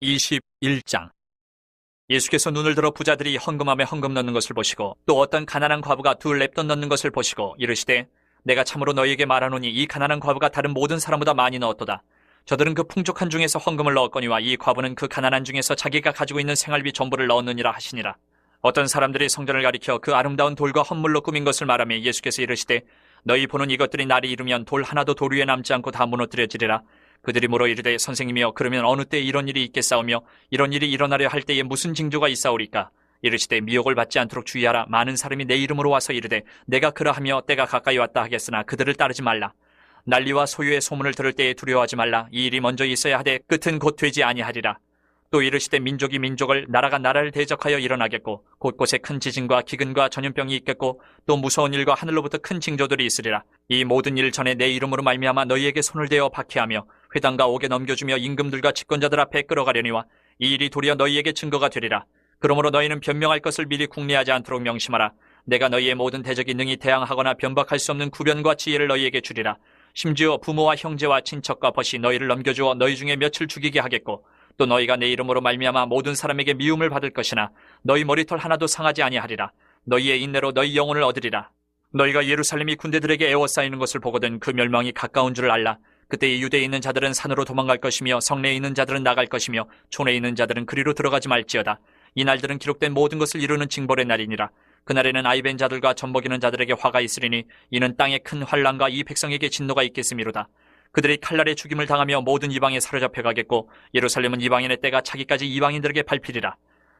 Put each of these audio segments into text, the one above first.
21장. 예수께서 눈을 들어 부자들이 헌금함에 헌금 넣는 것을 보시고 또 어떤 가난한 과부가 둘 렙돈 넣는 것을 보시고 이르시되 내가 참으로 너희에게 말하노니 이 가난한 과부가 다른 모든 사람보다 많이 넣었도다. 저들은 그 풍족한 중에서 헌금을 넣었거니와 이 과부는 그 가난한 중에서 자기가 가지고 있는 생활비 전부를 넣었느니라 하시니라. 어떤 사람들이 성전을 가리켜 그 아름다운 돌과 헌물로 꾸민 것을 말하며 예수께서 이르시되 너희 보는 이것들이 날이 이르면 돌 하나도 돌 위에 남지 않고 다 무너뜨려지리라. 그들이 물어 이르되 선생님이여 그러면 어느 때 이런 일이 있겠사오며 이런 일이 일어나려 할 때에 무슨 징조가 있사오리까? 이르시되 미혹을 받지 않도록 주의하라. 많은 사람이 내 이름으로 와서 이르되 내가 그러하며 때가 가까이 왔다 하겠으나 그들을 따르지 말라. 난리와 소유의 소문을 들을 때에 두려워하지 말라. 이 일이 먼저 있어야 하되 끝은 곧 되지 아니하리라. 또 이르시되 민족이 민족을 나라가 나라를 대적하여 일어나겠고 곳곳에 큰 지진과 기근과 전염병이 있겠고 또 무서운 일과 하늘로부터 큰 징조들이 있으리라. 이 모든 일 전에 내 이름으로 말미암아 너희에게 손을 대어 박해하며 회당과 옥에 넘겨주며 임금들과 집권자들 앞에 끌어가려니와 이 일이 도리어 너희에게 증거가 되리라. 그러므로 너희는 변명할 것을 미리 궁리하지 않도록 명심하라. 내가 너희의 모든 대적이 능히 대항하거나 변박할 수 없는 구변과 지혜를 너희에게 주리라. 심지어 부모와 형제와 친척과 벗이 너희를 넘겨주어 너희 중에 며칠 죽이게 하겠고 또 너희가 내 이름으로 말미암아 모든 사람에게 미움을 받을 것이나 너희 머리털 하나도 상하지 아니하리라. 너희의 인내로 너희 영혼을 얻으리라. 너희가 예루살렘이 군대들에게 에워싸이는 것을 보거든 그 멸망이 가까운 줄을 알라. 그때 유대에 있는 자들은 산으로 도망갈 것이며 성내에 있는 자들은 나갈 것이며 촌에 있는 자들은 그리로 들어가지 말지어다. 이 날들은 기록된 모든 것을 이루는 징벌의 날이니라. 그날에는 아이벤 자들과 젖먹이는 자들에게 화가 있으리니 이는 땅에 큰 환난과 이 백성에게 진노가 있겠음이로다. 그들이 칼날에 죽임을 당하며 모든 이방에 사로잡혀 가겠고 예루살렘은 이방인의 때가 차기까지 이방인들에게 밟히리라.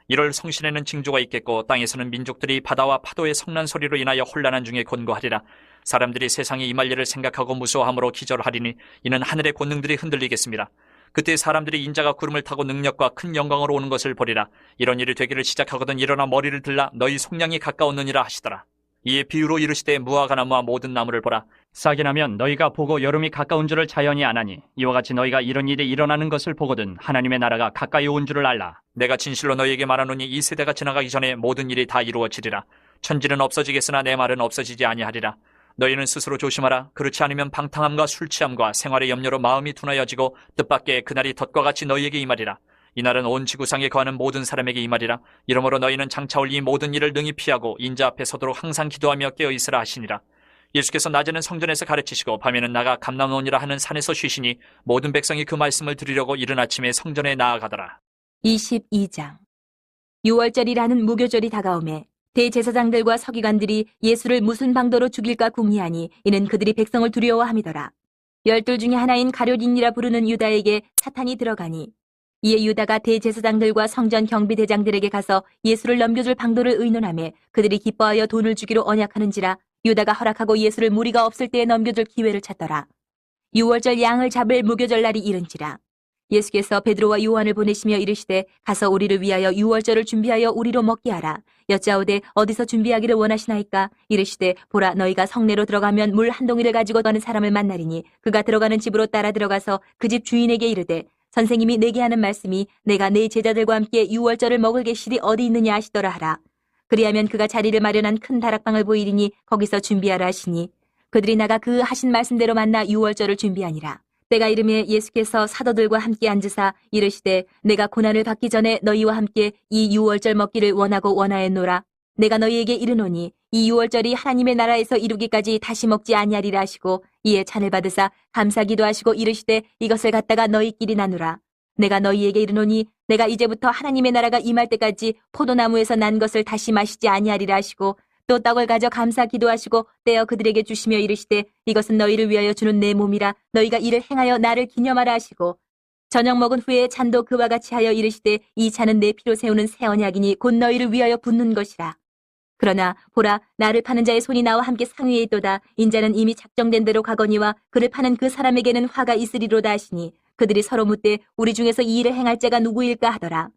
이럴 성신에는 징조가 있겠고 땅에서는 민족들이 바다와 파도의 성난 소리로 인하여 혼란한 중에 곤고하리라. 사람들이 세상에 임할 일을 생각하고 무서워함으로 기절하리니 이는 하늘의 권능들이 흔들리겠습니다. 그때 사람들이 인자가 구름을 타고 능력과 큰 영광으로 오는 것을 보리라. 이런 일이 되기를 시작하거든 일어나 머리를 들라 너희 속량이 가까웠느니라 하시더라. 이에 비유로 이르시되 무화과나무와 모든 나무를 보라. 싹이 나면 너희가 보고 여름이 가까운 줄을 자연히 아나니 이와 같이 너희가 이런 일이 일어나는 것을 보거든 하나님의 나라가 가까이 온 줄을 알라. 내가 진실로 너희에게 말하노니 이 세대가 지나가기 전에 모든 일이 다 이루어지리라. 천지는 없어지겠으나 내 말은 없어지지 아니하리라. 너희는 스스로 조심하라. 그렇지 않으면 방탕함과 술취함과 생활의 염려로 마음이 둔하여지고 뜻밖의 그날이 덫과 같이 너희에게 임하리라. 이날은 온 지구상에 거하는 모든 사람에게 임하리라. 이러므로 너희는 장차 올 이 모든 일을 능히 피하고 인자 앞에 서도록 항상 기도하며 깨어있으라 하시니라. 예수께서 낮에는 성전에서 가르치시고 밤에는 나가 감람원이라 하는 산에서 쉬시니 모든 백성이 그 말씀을 들으려고 이른 아침에 성전에 나아가더라. 22장. 유월절이라는 무교절이 다가오매 대제사장들과 서기관들이 예수를 무슨 방도로 죽일까 궁리하니 이는 그들이 백성을 두려워함이더라. 열둘 중에 하나인 가룟인이라 부르는 유다에게 사탄이 들어가니 이에 유다가 대제사장들과 성전 경비대장들에게 가서 예수를 넘겨줄 방도를 의논하며 그들이 기뻐하여 돈을 주기로 언약하는지라 유다가 허락하고 예수를 무리가 없을 때에 넘겨줄 기회를 찾더라. 유월절 양을 잡을 무교절 날이 이른지라. 예수께서 베드로와 요한을 보내시며 이르시되 가서 우리를 위하여 유월절을 준비하여 우리로 먹게 하라. 여짜오되 어디서 준비하기를 원하시나이까? 이르시되 보라 너희가 성내로 들어가면 물 한 동이를 가지고 가는 사람을 만나리니 그가 들어가는 집으로 따라 들어가서 그 집 주인에게 이르되 선생님이 내게 하는 말씀이 내가 내 제자들과 함께 유월절을 먹을 계실이 어디 있느냐 하시더라 하라. 그리하면 그가 자리를 마련한 큰 다락방을 보이리니 거기서 준비하라 하시니 그들이 나가 그 하신 말씀대로 만나 유월절을 준비하니라. 때가 이르매 예수께서 사도들과 함께 앉으사 이르시되 내가 고난을 받기 전에 너희와 함께 이 유월절 먹기를 원하고 원하였노라. 내가 너희에게 이르노니 이 유월절이 하나님의 나라에서 이루기까지 다시 먹지 아니하리라 하시고 이에 잔을 받으사 감사기도 하시고 이르시되 이것을 갖다가 너희끼리 나누라. 내가 너희에게 이르노니 내가 이제부터 하나님의 나라가 임할 때까지 포도나무에서 난 것을 다시 마시지 아니하리라 하시고 또 떡을 가져 감사 기도하시고 떼어 그들에게 주시며 이르시되 이것은 너희를 위하여 주는 내 몸이라 너희가 이를 행하여 나를 기념하라 하시고 저녁 먹은 후에 잔도 그와 같이 하여 이르시되 이 잔은 내 피로 세우는 새 언약이니 곧 너희를 위하여 붓는 것이라. 그러나 보라 나를 파는 자의 손이 나와 함께 상위에 있도다. 인자는 이미 작정된 대로 가거니와 그를 파는 그 사람에게는 화가 있으리로다 하시니 그들이 서로 묻되 우리 중에서 이 일을 행할 자가 누구일까 하더라.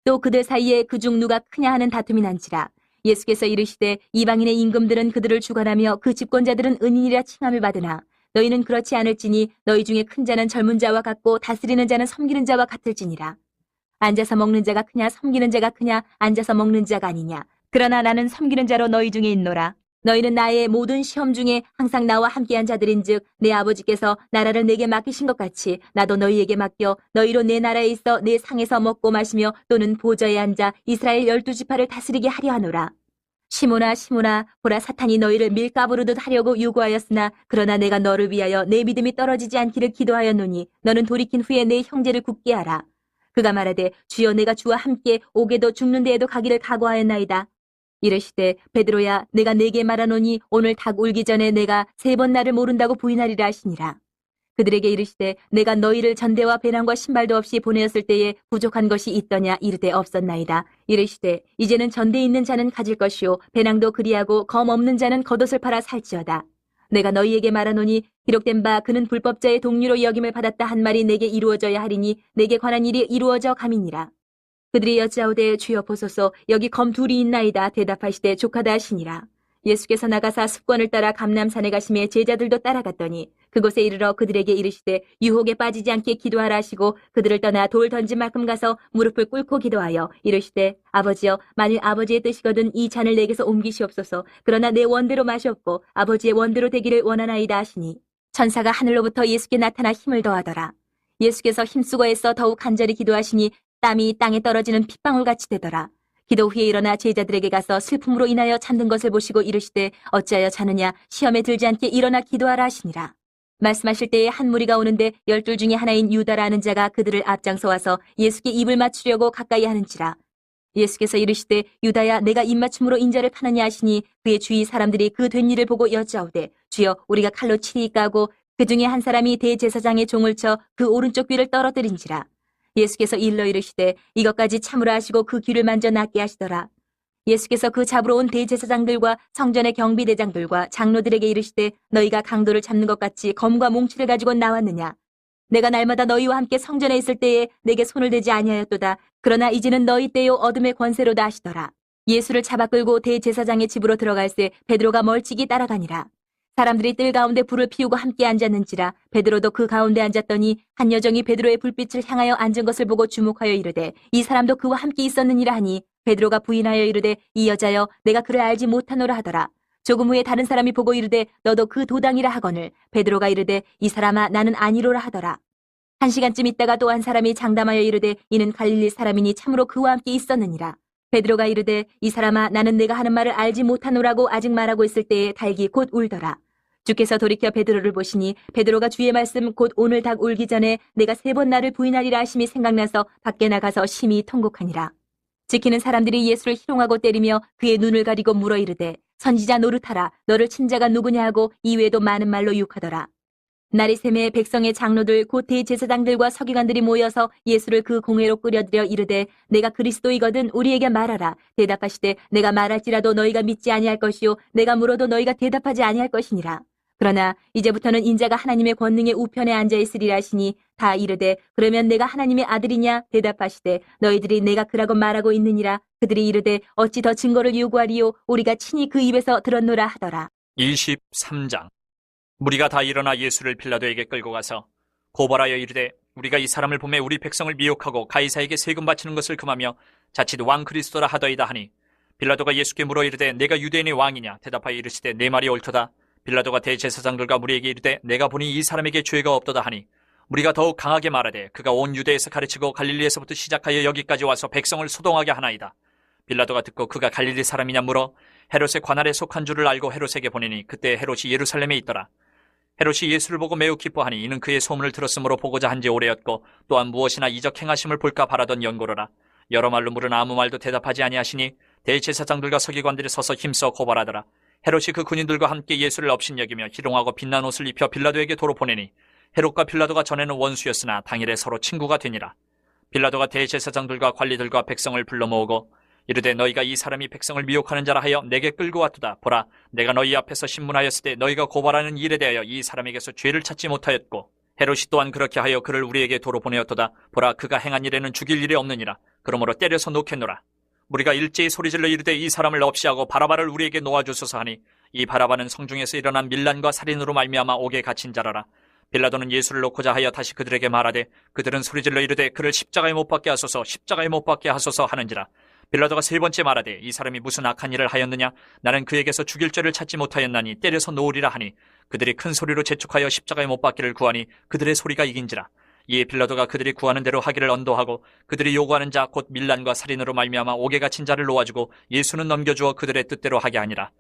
또 그들 사이에 그중 누가 크냐 하는 다툼이 난지라. 예수께서 이르시되 이방인의 임금들은 그들을 주관하며 그 집권자들은 은인이라 칭함을 받으나 너희는 그렇지 않을지니 너희 중에 큰 자는 젊은 자와 같고 다스리는 자는 섬기는 자와 같을지니라. 앉아서 먹는 자가 크냐 섬기는 자가 크냐 앉아서 먹는 자가 아니냐. 그러나 나는 섬기는 자로 너희 중에 있노라. 너희는 나의 모든 시험 중에 항상 나와 함께한 자들인즉 내 아버지께서 나라를 내게 맡기신 것 같이 나도 너희에게 맡겨 너희로 내 나라에 있어 내 상에서 먹고 마시며 또는 보좌에 앉아 이스라엘 12지파를 다스리게 하려 하노라. 시몬아 시몬아 보라 사탄이 너희를 밀가부르듯 하려고 요구하였으나 그러나 내가 너를 위하여 내 믿음이 떨어지지 않기를 기도하였노니 너는 돌이킨 후에 내 형제를 굳게 하라. 그가 말하되 주여 내가 주와 함께 옥에도 죽는 데에도 가기를 각오하였나이다. 이르시되 베드로야 내가 네게 말하노니 오늘 닭 울기 전에 내가 3번 나를 모른다고 부인하리라 하시니라. 그들에게 이르시되 내가 너희를 전대와 배낭과 신발도 없이 보내었을 때에 부족한 것이 있더냐 이르되 없었나이다. 이르시되 이제는 전대에 있는 자는 가질 것이요 배낭도 그리하고 검 없는 자는 겉옷을 팔아 살지어다. 내가 너희에게 말하노니 기록된 바 그는 불법자의 동류로 여김을 받았다 한 말이 내게 이루어져야 하리니 내게 관한 일이 이루어져 감이니라. 그들이 여짜오되 주여 보소서 여기 검 2이 있나이다. 대답하시되 족하다 하시니라. 예수께서 나가사 습관을 따라 감람산에 가심에 제자들도 따라갔더니 그곳에 이르러 그들에게 이르시되 유혹에 빠지지 않게 기도하라 하시고 그들을 떠나 돌 던진 만큼 가서 무릎을 꿇고 기도하여 이르시되 아버지여 만일 아버지의 뜻이거든 이 잔을 내게서 옮기시옵소서. 그러나 내 원대로 마시옵고 아버지의 원대로 되기를 원하나이다 하시니 천사가 하늘로부터 예수께 나타나 힘을 더하더라. 예수께서 힘쓰고 애써 더욱 간절히 기도하시니 땀이 땅에 떨어지는 핏방울같이 되더라. 기도 후에 일어나 제자들에게 가서 슬픔으로 인하여 잠든 것을 보시고 이르시되 어찌하여 자느냐 시험에 들지 않게 일어나 기도하라 하시니라. 말씀하실 때에 한 무리가 오는데 12 중에 하나인 유다라는 자가 그들을 앞장서 와서 예수께 입을 맞추려고 가까이 하는지라. 예수께서 이르시되 유다야 내가 입맞춤으로 인자를 파느냐 하시니 그의 주위 사람들이 그 된 일을 보고 여짜오되 주여 우리가 칼로 치리이까 하고 그 중에 한 사람이 대제사장의 종을 쳐 그 오른쪽 귀를 떨어뜨린지라. 예수께서 일러 이르시되 이것까지 참으라 하시고 그 귀를 만져 낫게 하시더라. 예수께서 그 잡으러 온 대제사장들과 성전의 경비대장들과 장로들에게 이르시되 너희가 강도를 잡는 것 같이 검과 몽치를 가지고 나왔느냐. 내가 날마다 너희와 함께 성전에 있을 때에 내게 손을 대지 아니하였도다. 그러나 이제는 너희 때요 어둠의 권세로다 하시더라. 예수를 잡아 끌고 대제사장의 집으로 들어갈새 베드로가 멀찍이 따라가니라. 사람들이 뜰 가운데 불을 피우고 함께 앉았는지라. 베드로도 그 가운데 앉았더니 한 여종이 베드로의 불빛을 향하여 앉은 것을 보고 주목하여 이르되 이 사람도 그와 함께 있었느니라 하니 베드로가 부인하여 이르되 이 여자여 내가 그를 알지 못하노라 하더라. 조금 후에 다른 사람이 보고 이르되 너도 그 도당이라 하거늘 베드로가 이르되 이 사람아 나는 아니로라 하더라. 1시간쯤 있다가 또 한 사람이 장담하여 이르되 이는 갈릴리 사람이니 참으로 그와 함께 있었느니라. 베드로가 이르되 이 사람아 나는 내가 하는 말을 알지 못하노라고 아직 말하고 있을 때에 닭이 곧 울더라. 주께서 돌이켜 베드로를 보시니 베드로가 주의 말씀 곧 오늘 닭 울기 전에 내가 3번 나를 부인하리라 하심이 생각나서 밖에 나가서 심히 통곡하니라. 지키는 사람들이 예수를 희롱하고 때리며 그의 눈을 가리고 물어 이르되 선지자 노릇하라 너를 친 자가 누구냐 하고 이외에도 많은 말로 유혹하더라. 날이 새매 백성의 장로들 곧 대제사장들과 서기관들이 모여서 예수를 그 공회로 끌어들여 이르되 내가 그리스도이거든 우리에게 말하라. 대답하시되 내가 말할지라도 너희가 믿지 아니할 것이요 내가 물어도 너희가 대답하지 아니할 것이니라. 그러나 이제부터는 인자가 하나님의 권능의 우편에 앉아 있으리라 하시니 다 이르되 그러면 내가 하나님의 아들이냐. 대답하시되 너희들이 내가 그라고 말하고 있느니라. 그들이 이르되 어찌 더 증거를 요구하리요 우리가 친히 그 입에서 들었노라 하더라. 23장. 무리가 다 일어나 예수를 빌라도에게 끌고 가서 고발하여 이르되 우리가 이 사람을 보매 우리 백성을 미혹하고 가이사에게 세금 바치는 것을 금하며 자칫 왕 그리스도라 하더이다 하니 빌라도가 예수께 물어 이르되 내가 유대인의 왕이냐. 대답하여 이르시되 내 말이 옳도다. 빌라도가 대제사장들과 무리에게 이르되 내가 보니 이 사람에게 죄가 없도다 하니 무리가 더욱 강하게 말하되 그가 온 유대에서 가르치고 갈릴리에서부터 시작하여 여기까지 와서 백성을 소동하게 하나이다. 빌라도가 듣고 그가 갈릴리 사람이냐 물어 헤롯의 관할에 속한 줄을 알고 헤롯에게 보내니 그때 헤롯이 예루살렘에 있더라. 헤롯이 예수를 보고 매우 기뻐하니 이는 그의 소문을 들었으므로 보고자 한지 오래였고 또한 무엇이나 이적 행하심을 볼까 바라던 연고로라. 여러 말로 물으나 아무 말도 대답하지 아니하시니 대제사장들과 서기관들이 서서 힘써 고발하더라. 헤롯이 그 군인들과 함께 예수를 업신여기며 희롱하고 빛난 옷을 입혀 빌라도에게 도로 보내니 헤롯과 빌라도가 전에는 원수였으나 당일에 서로 친구가 되니라. 빌라도가 대제사장들과 관리들과 백성을 불러 모으고 이르되 너희가 이 사람이 백성을 미혹하는 자라 하여 내게 끌고 왔도다. 보라 내가 너희 앞에서 신문하였을 때 너희가 고발하는 일에 대하여 이 사람에게서 죄를 찾지 못하였고 헤롯이 또한 그렇게 하여 그를 우리에게 도로 보내었도다. 보라 그가 행한 일에는 죽일 일이 없느니라. 그러므로 때려서 놓겠노라. 우리가 일제히 소리질러 이르되 이 사람을 없이하고 바라바를 우리에게 놓아주소서 하니 이 바라바는 성중에서 일어난 밀란과 살인으로 말미암아 옥에 갇힌 자라라. 빌라도는 예수를 놓고자 하여 다시 그들에게 말하되 그들은 소리질러 이르되 그를 십자가에 못 박게 하소서 십자가에 못 박게 하소서 하는지라. 빌라도가 세 번째 말하되 이 사람이 무슨 악한 일을 하였느냐? 나는 그에게서 죽일 죄를 찾지 못하였나니 때려서 놓으리라 하니 그들이 큰 소리로 재촉하여 십자가에 못 박기를 구하니 그들의 소리가 이긴지라. 이에 빌라도가 그들이 구하는 대로 하기를 언도하고 그들이 요구하는 자 곧 밀란과 살인으로 말미암아 옥에 갇힌 자를 놓아주고 예수는 넘겨주어 그들의 뜻대로 하게 하니라.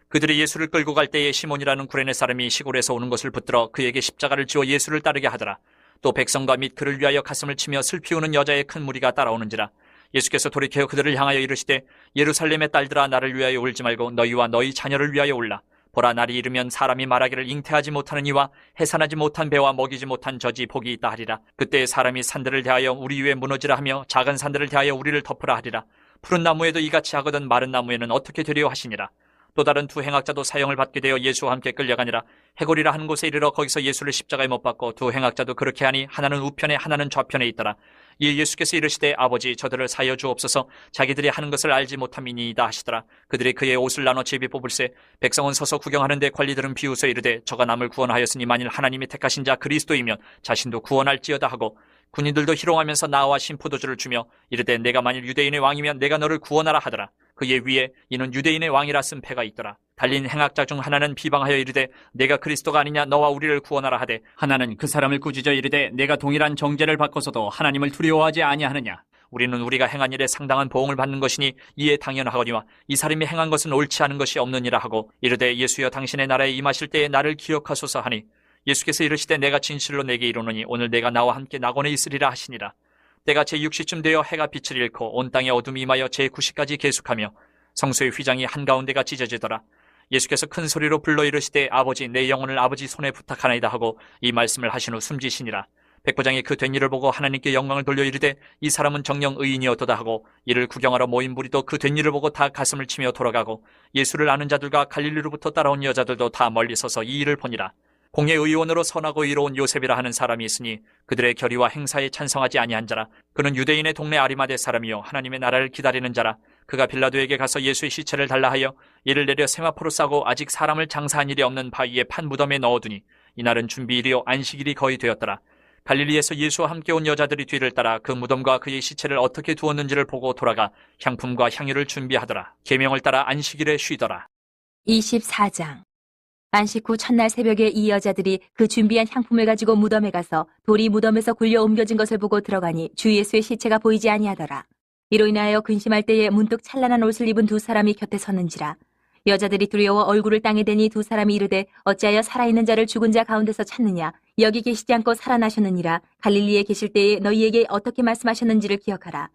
그들이 예수를 끌고 갈 때에 시몬이라는 구레네 사람이 시골에서 오는 것을 붙들어 그에게 십자가를 지어 예수를 따르게 하더라. 또 백성과 및 그를 위하여 가슴을 치며 슬피 우는 여자의 큰 무리가 따라오는지라. 예수께서 돌이켜 그들을 향하여 이르시되 예루살렘의 딸들아 나를 위하여 울지 말고 너희와 너희 자녀를 위하여 울라. 보라 날이 이르면 사람이 말하기를 잉태하지 못하는 이와 해산하지 못한 배와 먹이지 못한 젖이 복이 있다 하리라. 그때 사람이 산들을 대하여 우리 위에 무너지라 하며 작은 산들을 대하여 우리를 덮으라 하리라. 푸른 나무에도 이같이 하거든 마른 나무에는 어떻게 되리요 하시니라. 또 다른 두 행악자도 사형을 받게 되어 예수와 함께 끌려가니라. 해골이라 하는 곳에 이르러 거기서 예수를 십자가에 못 박고 두 행악자도 그렇게 하니 하나는 우편에 하나는 좌편에 있더라. 이에 예수께서 이르시되 아버지 저들을 사여 주옵소서 자기들이 하는 것을 알지 못함이니이다 하시더라. 그들이 그의 옷을 나눠 제비 뽑을세 백성은 서서 구경하는데 관리들은 비웃어 이르되 저가 남을 구원하였으니 만일 하나님이 택하신 자 그리스도이면 자신도 구원할지어다 하고 군인들도 희롱하면서 나와 신포도주를 주며 이르되 내가 만일 유대인의 왕이면 내가 너를 구원하라 하더라. 그의 위에 이는 유대인의 왕이라 쓴 패가 있더라. 달린 행악자 중 하나는 비방하여 이르되 내가 그리스도가 아니냐 너와 우리를 구원하라 하되 하나는 그 사람을 꾸짖어 이르되 내가 동일한 정죄를 받고서도 하나님을 두려워하지 아니하느냐. 우리는 우리가 행한 일에 상당한 보응을 받는 것이니 이에 당연하거니와 이 사람이 행한 것은 옳지 않은 것이 없느니라 하고 이르되 예수여 당신의 나라에 임하실 때에 나를 기억하소서 하니 예수께서 이르시되 내가 진실로 내게 이르노니 오늘 내가 나와 함께 낙원에 있으리라 하시니라. 때가 제6시쯤 되어 해가 빛을 잃고 온 땅에 어둠이 임하여 제9시까지 계속하며 성소의 휘장이 한가운데가 찢어지더라. 예수께서 큰 소리로 불러 이르시되 아버지 내 영혼을 아버지 손에 부탁하나이다 하고 이 말씀을 하신 후 숨지시니라. 백부장이 그 된 일을 보고 하나님께 영광을 돌려 이르되 이 사람은 정녕 의인이었도다 하고 이를 구경하러 모인 무리도 그 된 일을 보고 다 가슴을 치며 돌아가고 예수를 아는 자들과 갈릴리로부터 따라온 여자들도 다 멀리 서서 이 일을 보니라. 공의 의원으로 선하고 의로운 요셉이라 하는 사람이 있으니 그들의 결의와 행사에 찬성하지 아니한 자라. 그는 유대인의 동네 아리마대 사람이요 하나님의 나라를 기다리는 자라. 그가 빌라도에게 가서 예수의 시체를 달라 하여 이를 내려 세마포로 싸고 아직 사람을 장사한 일이 없는 바위에 판 무덤에 넣어두니 이날은 준비일이요 안식일이 거의 되었더라. 갈릴리에서 예수와 함께 온 여자들이 뒤를 따라 그 무덤과 그의 시체를 어떻게 두었는지를 보고 돌아가 향품과 향유를 준비하더라. 계명을 따라 안식일에 쉬더라. 24장 안식 후 첫날 새벽에 이 여자들이 그 준비한 향품을 가지고 무덤에 가서 돌이 무덤에서 굴려 옮겨진 것을 보고 들어가니 주 예수의 시체가 보이지 아니하더라. 이로 인하여 근심할 때에 문득 찬란한 옷을 입은 두 사람이 곁에 섰는지라. 여자들이 두려워 얼굴을 땅에 대니 두 사람이 이르되 어찌하여 살아있는 자를 죽은 자 가운데서 찾느냐. 여기 계시지 않고 살아나셨느니라. 갈릴리에 계실 때에 너희에게 어떻게 말씀하셨는지를 기억하라.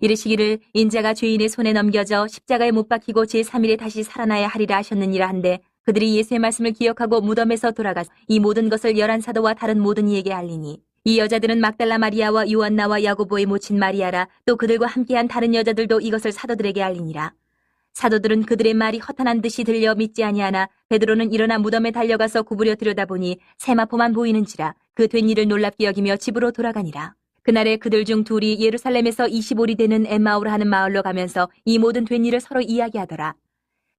이르시기를 인자가 죄인의 손에 넘겨져 십자가에 못 박히고 제3일에 다시 살아나야 하리라 하셨느니라 한데 그들이 예수의 말씀을 기억하고 무덤에서 돌아가서 이 모든 것을 11사도와 다른 모든 이에게 알리니 이 여자들은 막달라 마리아와 요한나와 야고보의 모친 마리아라. 또 그들과 함께한 다른 여자들도 이것을 사도들에게 알리니라. 사도들은 그들의 말이 허탄한 듯이 들려 믿지 아니하나 베드로는 일어나 무덤에 달려가서 구부려 들여다보니 세마포만 보이는지라. 그 된 일을 놀랍게 여기며 집으로 돌아가니라. 그날에 그들 중 둘이 예루살렘에서 25리 되는 엠마오라 하는 마을로 가면서 이 모든 된 일을 서로 이야기하더라.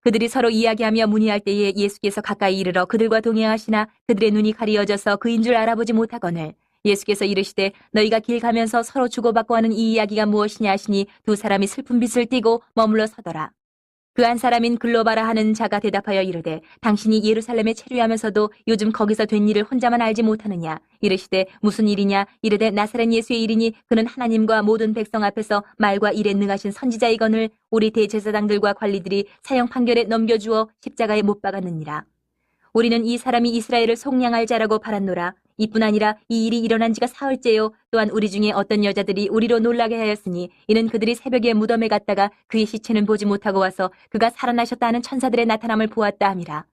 그들이 서로 이야기하며 문의할 때에 예수께서 가까이 이르러 그들과 동행하시나 그들의 눈이 가리어져서 그인 줄 알아보지 못하거늘 예수께서 이르시되 너희가 길 가면서 서로 주고받고 하는 이 이야기가 무엇이냐 하시니 두 사람이 슬픈 빛을 띠고 머물러 서더라. 그 한 사람인 글로바라 하는 자가 대답하여 이르되 당신이 예루살렘에 체류하면서도 요즘 거기서 된 일을 혼자만 알지 못하느냐. 이르시되 무슨 일이냐. 이르되 나사렛 예수의 일이니 그는 하나님과 모든 백성 앞에서 말과 일에 능하신 선지자이거늘 우리 대제사장들과 관리들이 사형 판결에 넘겨주어 십자가에 못 박았느니라. 우리는 이 사람이 이스라엘을 속량할 자라고 바랐노라. 이뿐 아니라 이 일이 일어난 지가 사흘째요. 또한 우리 중에 어떤 여자들이 우리로 놀라게 하였으니 이는 그들이 새벽에 무덤에 갔다가 그의 시체는 보지 못하고 와서 그가 살아나셨다 하는 천사들의 나타남을 보았다 함이라.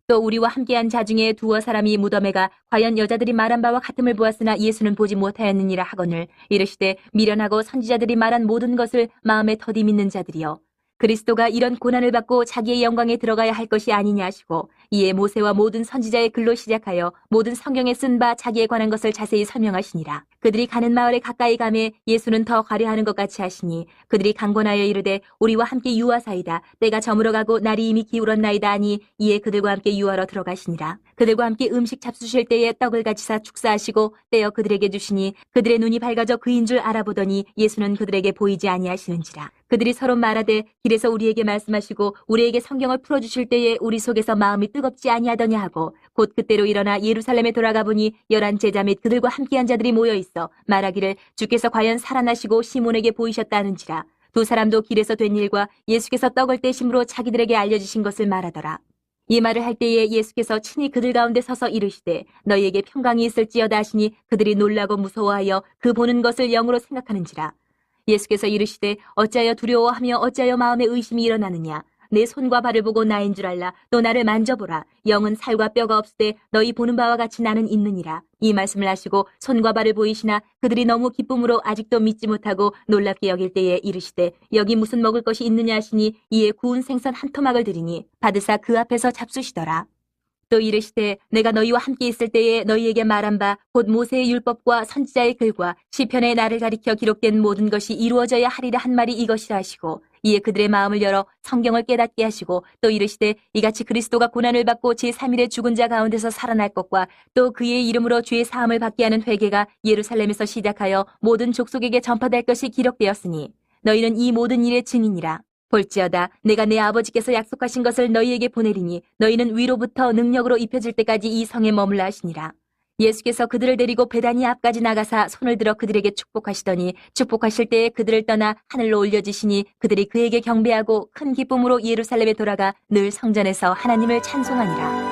또 우리와 함께한 자 중에 두어 사람이 무덤에 가 과연 여자들이 말한 바와 같음을 보았으나 예수는 보지 못하였느니라 하거늘 이르시되 미련하고 선지자들이 말한 모든 것을 마음에 더디 믿는 자들이여. 그리스도가 이런 고난을 받고 자기의 영광에 들어가야 할 것이 아니냐 하시고 이에 모세와 모든 선지자의 글로 시작하여 모든 성경에 쓴 바 자기에 관한 것을 자세히 설명하시니라. 그들이 가는 마을에 가까이 가매 예수는 더 가려하는 것 같이 하시니 그들이 강권하여 이르되 우리와 함께 유하사이다. 때가 저물어가고 날이 이미 기울었나이다 하니 이에 그들과 함께 유하러 들어가시니라. 그들과 함께 음식 잡수실 때에 떡을 가지사 축사하시고 떼어 그들에게 주시니 그들의 눈이 밝아져 그인 줄 알아보더니 예수는 그들에게 보이지 아니하시는지라. 그들이 서로 말하되 길에서 우리에게 말씀하시고 우리에게 성경을 풀어주실 때에 우리 속에서 마음이 뜨겁지 아니하더냐 하고 곧 그때로 일어나 예루살렘에 돌아가 보니 11 제자 및 그들과 함께한 자들이 모여 있어 말하기를 주께서 과연 살아나시고 시몬에게 보이셨다는지라. 두 사람도 길에서 된 일과 예수께서 떡을 떼심으로 자기들에게 알려주신 것을 말하더라. 이 말을 할 때에 예수께서 친히 그들 가운데 서서 이르시되 너희에게 평강이 있을지어다 하시니 그들이 놀라고 무서워하여 그 보는 것을 영으로 생각하는지라. 예수께서 이르시되 어찌하여 두려워하며 어찌하여 마음에 의심이 일어나느냐. 내 손과 발을 보고 나인 줄 알라. 또 나를 만져보라. 영은 살과 뼈가 없으되 너희 보는 바와 같이 나는 있느니라. 이 말씀을 하시고 손과 발을 보이시나 그들이 너무 기쁨으로 아직도 믿지 못하고 놀랍게 여길 때에 이르시되 여기 무슨 먹을 것이 있느냐 하시니 이에 구운 생선 한 토막을 드리니 받으사 그 앞에서 잡수시더라. 또 이르시되 내가 너희와 함께 있을 때에 너희에게 말한 바 곧 모세의 율법과 선지자의 글과 시편의 나를 가리켜 기록된 모든 것이 이루어져야 하리라 한 말이 이것이라 하시고 이에 그들의 마음을 열어 성경을 깨닫게 하시고 또 이르시되 이같이 그리스도가 고난을 받고 제3일에 죽은 자 가운데서 살아날 것과 또 그의 이름으로 죄의 사함을 받게 하는 회개가 예루살렘에서 시작하여 모든 족속에게 전파될 것이 기록되었으니 너희는 이 모든 일의 증인이라. 볼지어다 내가 내 아버지께서 약속하신 것을 너희에게 보내리니 너희는 위로부터 능력으로 입혀질 때까지 이 성에 머물라 하시니라. 예수께서 그들을 데리고 베다니 앞까지 나가사 손을 들어 그들에게 축복하시더니 축복하실 때에 그들을 떠나 하늘로 올려지시니 그들이 그에게 경배하고 큰 기쁨으로 예루살렘에 돌아가 늘 성전에서 하나님을 찬송하니라.